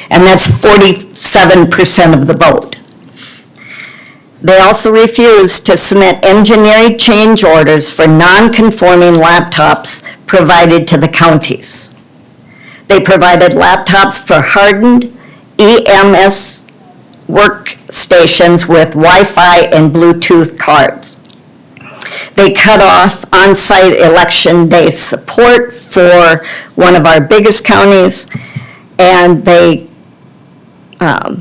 Speaker 7: And that's 47% of the vote. They also refused to submit engineering change orders for non-conforming laptops provided to the counties. They provided laptops for hardened EMS workstations with Wi-Fi and Bluetooth cards. They cut off on-site election day support for one of our biggest counties, and they are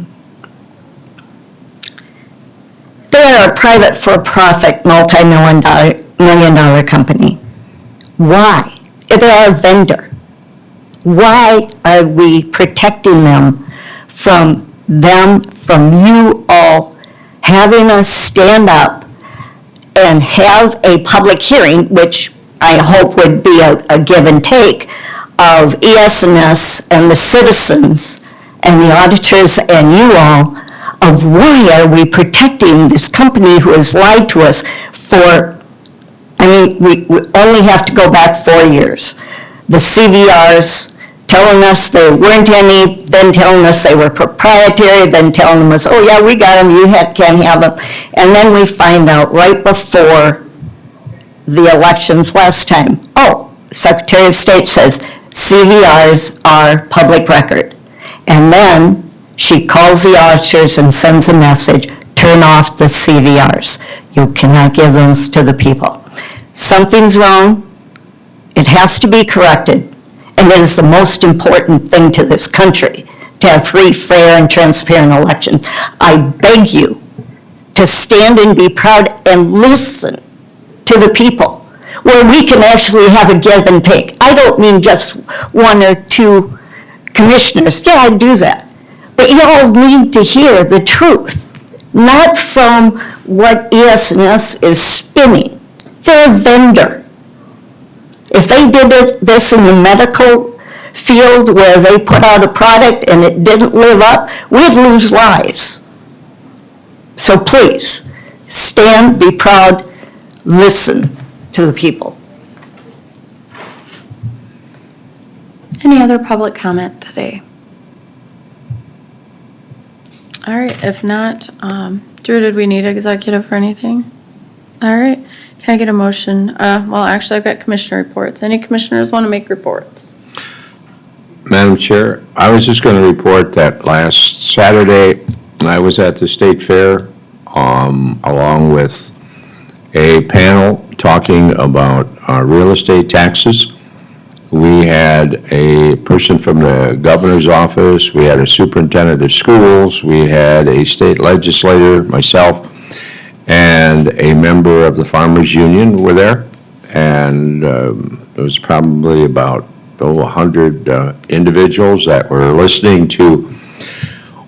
Speaker 7: a private for-profit multi-million dollar company. Why? They're our vendor. Why are we protecting them, from you all having us stand up and have a public hearing, which I hope would be a give and take of ES&S and the citizens and the auditors and you all, of why are we protecting this company who has lied to us for, we only have to go back 4 years. The CVRs telling us there weren't any, then telling us they were proprietary, then telling us, oh yeah, we got them, you can't have them. And then we find out right before the elections last time, oh, Secretary of State says CVRs are public record. And then she calls the auditors and sends a message, turn off the CVRs. You cannot give those to the people. Something's wrong. It has to be corrected. And it is the most important thing to this country, to have free, fair, and transparent elections. I beg you to stand and be proud and listen to the people, where we can actually have a give and take. I don't mean just 1 or 2 commissioners, yeah, I do that. But you all need to hear the truth, not from what ES&S is spinning. They're a vendor. If they did this in the medical field where they put out a product and it didn't live up, we'd lose lives. So please, stand, be proud, listen to the people.
Speaker 1: Any other public comment today? All right, if not, Drew, did we need executive for anything? All right, can I get a motion? Well, actually, I've got commissioner reports. Any commissioners want to make reports?
Speaker 3: Madam Chair, I was just going to report that last Saturday, I was at the State Fair, along with a panel talking about real estate taxes. We had a person from the governor's office, we had a superintendent of schools, we had a state legislator, myself, and a member of the Farmers Union were there. And there was probably about 100 individuals that were listening to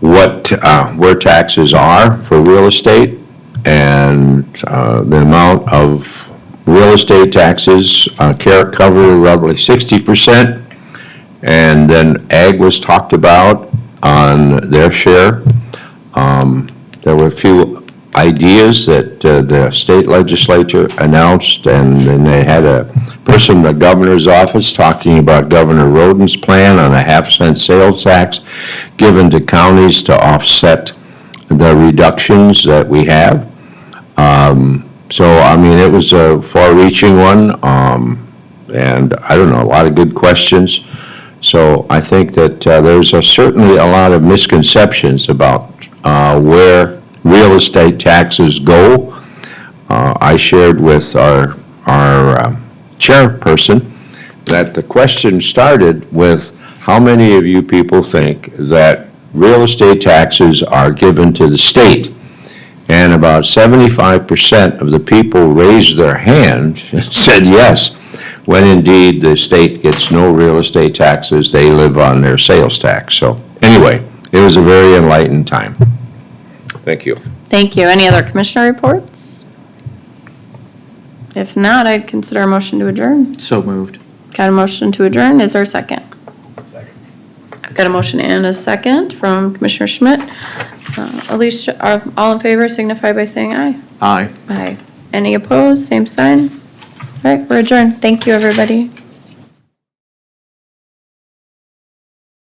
Speaker 3: what, where taxes are for real estate, and the amount of real estate taxes, cover roughly 60%, and then ag was talked about on their share. There were a few ideas that the state legislature announced, and then they had a person in the governor's office talking about Governor Roden's plan on a half-cent sales tax given to counties to offset the reductions that we have. So, I mean, it was a far-reaching one, and I don't know, a lot of good questions. So I think that there's certainly a lot of misconceptions about where real estate taxes go. I shared with our chairperson that the question started with, how many of you people think that real estate taxes are given to the state? And about 75% of the people raised their hand and said yes, when indeed the state gets no real estate taxes, they live on their sales tax. So anyway, it was a very enlightened time. Thank you.
Speaker 1: Thank you. Any other commissioner reports? If not, I'd consider a motion to adjourn.
Speaker 8: So moved.
Speaker 1: Got a motion to adjourn, is there a second? I've got a motion and a second from Commissioner Schmidt. Alicia, all in favor signify by saying aye.
Speaker 8: Aye.
Speaker 1: Aye. Any opposed, same sign? All right, we're adjourned. Thank you, everybody.